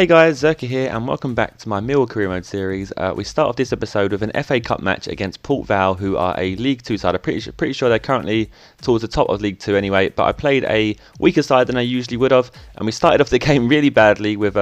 Hey guys, Zerkaa here and welcome back to my Millwall career mode series. We start off this episode with an FA Cup match against Port Vale, who are a League 2 side. I'm pretty sure they're currently towards the top of League 2 anyway, but I played a weaker side than I usually would have, and we started off the game really badly with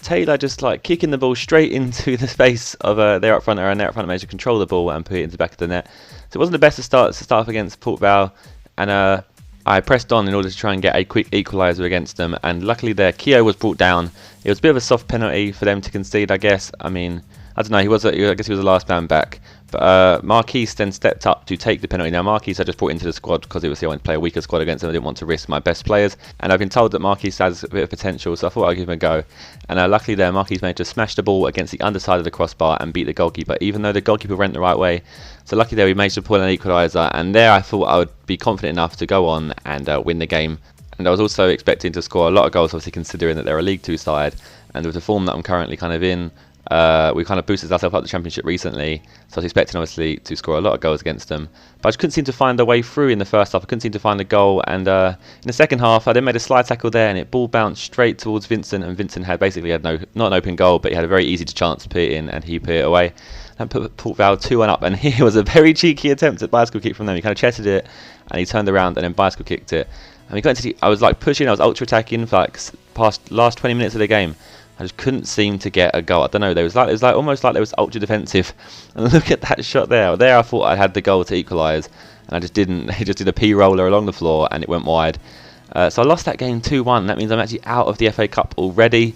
Taylor just like kicking the ball straight into the face of their up front, and their up front managed to control the ball and put it into the back of the net. So it wasn't the best to start off against Port Vale, and I pressed on in order to try and get a quick equaliser against them, and luckily their Keogh was brought down. It was a bit of a soft penalty for them to concede, I guess. I mean, I don't know, I guess he was the last man back. But Marquise then stepped up to take the penalty. Now Marquise I just brought into the squad because obviously I wanted to play a weaker squad against them. I didn't want to risk my best players. And I've been told that Marquise has a bit of potential, so I thought I'd give him a go. And luckily there, Marquise managed to smash the ball against the underside of the crossbar and beat the goalkeeper, even though the goalkeeper went the right way. So luckily there we managed to pull an equaliser, and there I thought I would be confident enough to go on and win the game. And I was also expecting to score a lot of goals, obviously considering that they're a League 2 side. And with the form that I'm currently kind of in, we kind of boosted ourselves up the Championship recently, so I was expecting obviously to score a lot of goals against them. But I just couldn't seem to find a way through in the first half. I couldn't seem to find a goal, and in the second half I then made a slide tackle there, and it ball bounced straight towards Vincent, and Vincent had not an open goal, but he had a very easy chance to put it in, and he put it away. And put Port Vale 2-1 up, and it was a very cheeky attempt at bicycle kick from them. He kind of chested it, and he turned around and then bicycle kicked it. And we got into I was like pushing, I was ultra attacking for like past last 20 minutes of the game. I just couldn't seem to get a goal. I don't know. It was almost like they was ultra defensive. And look at that shot there. There, I thought I had the goal to equalise, and I just didn't. He just did a P roller along the floor, and it went wide. So I lost that game 2-1. That means I'm actually out of the FA Cup already,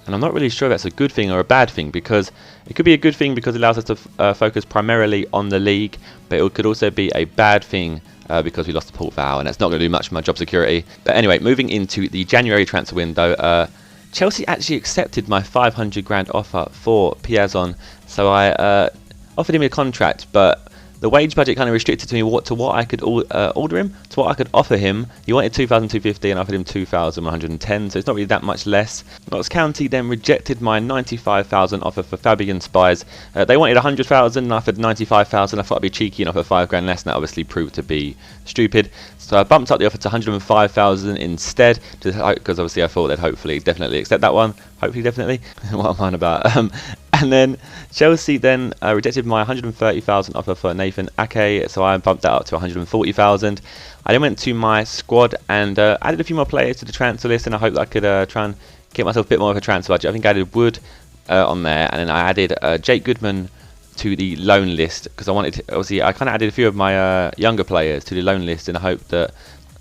and I'm not really sure if that's a good thing or a bad thing, because it could be a good thing because it allows us to focus primarily on the league, but it could also be a bad thing because we lost to Port Vale, and that's not going to do much for my job security. But anyway, moving into the January transfer window. Chelsea actually accepted my 500 grand offer for Piazon, so I offered him a contract, but the wage budget kind of restricted to me what I could order him, to what I could offer him. He wanted 2,250 and I offered him 2,110, so it's not really that much less. Notts County then rejected my 95,000 offer for Fabian Spies. They wanted 100,000 and I offered 95,000. I thought I'd be cheeky and offer 5 grand less, and that obviously proved to be stupid. So I bumped up the offer to 105,000 instead, because obviously I thought they'd definitely accept that one. Hopefully, definitely. What am I on about? And then Chelsea then rejected my 130,000 offer for Nathan Ake, so I bumped that up to 140,000. I then went to my squad and added a few more players to the transfer list, and I hope that I could try and get myself a bit more of a transfer budget. I think I added Wood on there, and then I added Jake Goodman to the loan list, because I kind of added a few of my younger players to the loan list in the hope that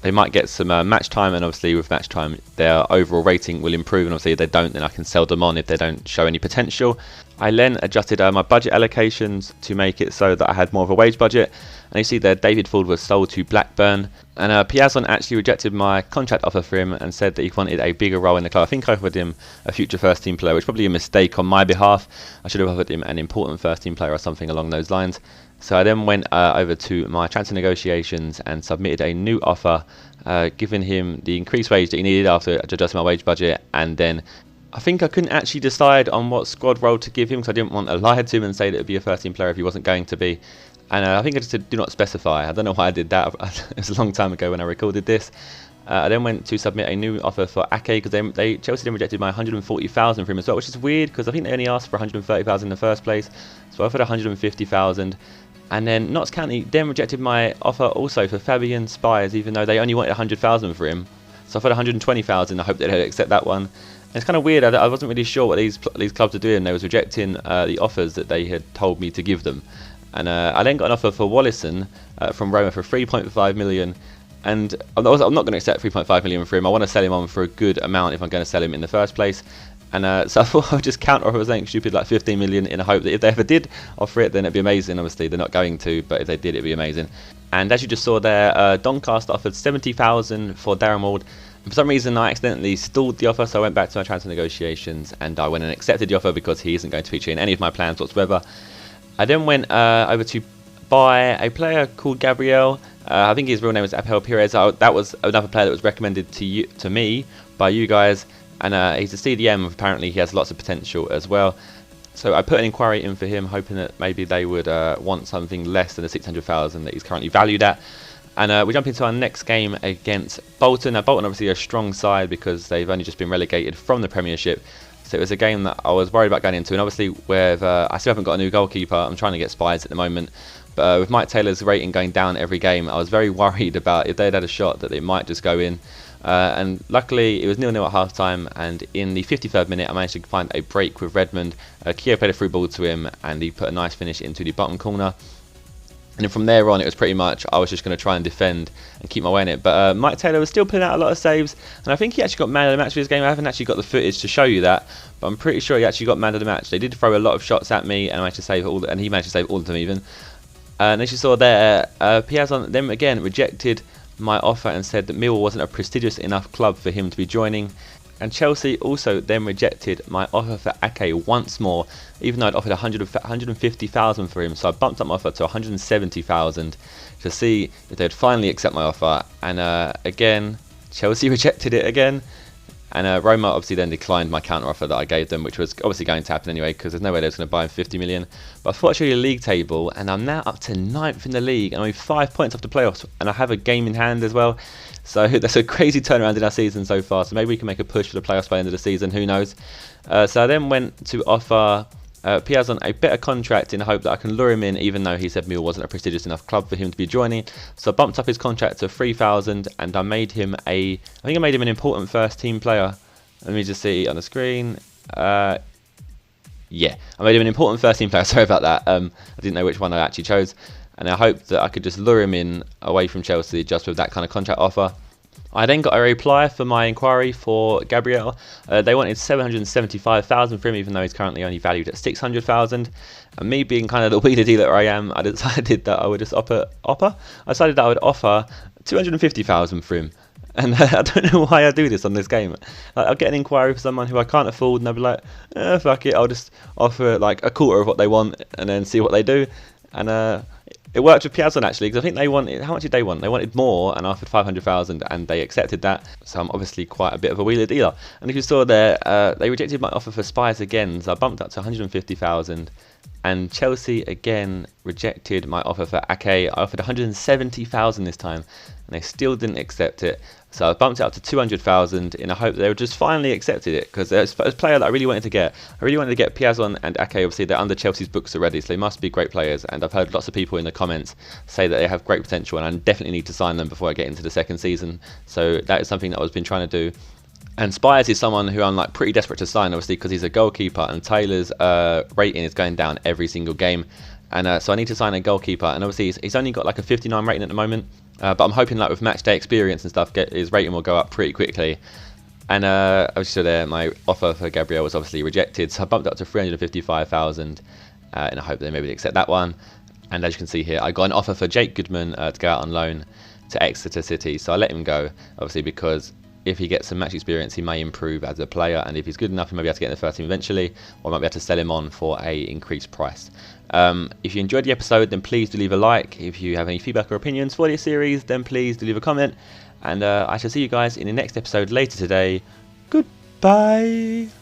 they might get some match time, and obviously with match time their overall rating will improve, and obviously if they don't, then I can sell them on if they don't show any potential. I then adjusted my budget allocations to make it so that I had more of a wage budget, and you see there David Ford was sold to Blackburn, and Piazon actually rejected my contract offer for him and said that he wanted a bigger role in the club. I think I offered him a future first team player, which is probably a mistake on my behalf. I should have offered him an important first team player or something along those lines. So I then went over to my transfer negotiations and submitted a new offer, giving him the increased wage that he needed after adjusting my wage budget. And then I think I couldn't actually decide on what squad role to give him, because I didn't want to lie to him and say that it would be a first team player if he wasn't going to be. And I think I just said do not specify. I don't know why I did that. It was a long time ago when I recorded this. I then went to submit a new offer for Ake, because Chelsea then rejected my 140,000 for him as well, which is weird because I think they only asked for 130,000 in the first place. So I offered 150,000. And then Notts County then rejected my offer also for Fabian Spies, even though they only wanted 100,000 for him. So I offered 120,000. I hope they'd accept that one. And it's kind of weird. I wasn't really sure what these clubs were doing. They was rejecting the offers that they had told me to give them. And I then got an offer for Wallison from Roma for 3.5 million. And I'm not going to accept 3.5 million for him. I want to sell him on for a good amount if I'm going to sell him in the first place. And so I thought I would just counter offer something stupid like 15 million in a hope that if they ever did offer it, then it'd be amazing. Obviously, they're not going to, but if they did, it'd be amazing. And as you just saw there, Doncaster offered 70,000 for Darren Ward. And for some reason, I accidentally stalled the offer, so I went back to my transfer negotiations and I went and accepted the offer because he isn't going to feature in any of my plans whatsoever. I then went over to buy a player called Gabriel. I think his real name is Apel Perez. That was another player that was recommended to me by you guys. And he's a CDM, apparently he has lots of potential as well. So I put an inquiry in for him, hoping that maybe they would want something less than the 600,000 that he's currently valued at. And we jump into our next game against Bolton. Now Bolton obviously a strong side because they've only just been relegated from the Premiership. So it was a game that I was worried about going into, and obviously with I still haven't got a new goalkeeper. I'm trying to get Spies at the moment, but with Mike Taylor's rating going down every game, I was very worried about if they'd had a shot that it might just go in. And luckily it was 0-0 at half time, and in the 53rd minute I managed to find a break with Redmond. Keogh played a through ball to him and he put a nice finish into the bottom corner. And then from there on, it was pretty much, I was just going to try and defend and keep my way in it. But Mike Taylor was still putting out a lot of saves, and I think he actually got man of the match for this game. I haven't actually got the footage to show you that, but I'm pretty sure he actually got man of the match. They did throw a lot of shots at me, and I managed to save all, and he managed to save all of them even. And as you saw there, Piazon then again rejected my offer and said that Millwall wasn't a prestigious enough club for him to be joining. And Chelsea also then rejected my offer for Ake once more, even though I'd offered 150,000 for him. So I bumped up my offer to 170,000 to see if they'd finally accept my offer. And again, Chelsea rejected it again. And Roma obviously then declined my counter offer that I gave them, which was obviously going to happen anyway, because there's no way they was going to buy him 50 million. But I thought I'd show you the league table, and I'm now up to 9th in the league, and I'm only 5 points off the playoffs, and I have a game in hand as well. So that's a crazy turnaround in our season so far. So maybe we can make a push for the playoffs by the end of the season, who knows. So I then went to offer Piazon a better contract in the hope that I can lure him in, even though he said Millwall wasn't a prestigious enough club for him to be joining. So I bumped up his contract to 3,000, and I made him I think I made him an important first team player. Let me just see on the screen. Yeah, I made him an important first team player. Sorry about that. I didn't know which one I actually chose. And I hoped that I could just lure him in away from Chelsea just with that kind of contract offer. I then got a reply for my inquiry for Gabriel. They wanted 775,000 for him, even though he's currently only valued at 600,000. And me being kind of the wheeler dealer I am, I decided that I would just offer 250,000 for him. And I don't know why I do this on this game. Like, I'll get an inquiry for someone who I can't afford, and I'll be like, fuck it, I'll just offer like a quarter of what they want, and then see what they do. And it worked with Piazon actually, because I think they wanted, how much did they want? They wanted more, and I offered 500,000, and they accepted that. So I'm obviously quite a bit of a wheeler dealer. And if you saw there, they rejected my offer for Spies again, so I bumped up to 150,000. And Chelsea again rejected my offer for Ake. I offered 170,000 this time, and they still didn't accept it. So I bumped it up to 200,000 in a hope that they would just finally accepted it, because there's a player that I really wanted to get. I really wanted to get Piazon and Ake. Obviously, they're under Chelsea's books already, so they must be great players. And I've heard lots of people in the comments say that they have great potential, and I definitely need to sign them before I get into the second season. So that is something that I've been trying to do. And Spies is someone who I'm like pretty desperate to sign, obviously, because he's a goalkeeper, and Taylor's rating is going down every single game. And so I need to sign a goalkeeper, and obviously he's only got like a 59 rating at the moment. But I'm hoping like with match day experience and stuff, his rating will go up pretty quickly. And obviously there, my offer for Gabriel was obviously rejected, so I bumped up to 355,000 in a hope that maybe they accept that one. And as you can see here, I got an offer for Jake Goodman to go out on loan to Exeter City, so I let him go, obviously, because if he gets some match experience, he may improve as a player, and if he's good enough, he might be able to get in the first team eventually, or I might be able to sell him on for a increased price. If you enjoyed the episode, then please do leave a like. If you have any feedback or opinions for this series, then please do leave a comment, and I shall see you guys in the next episode later today. Goodbye.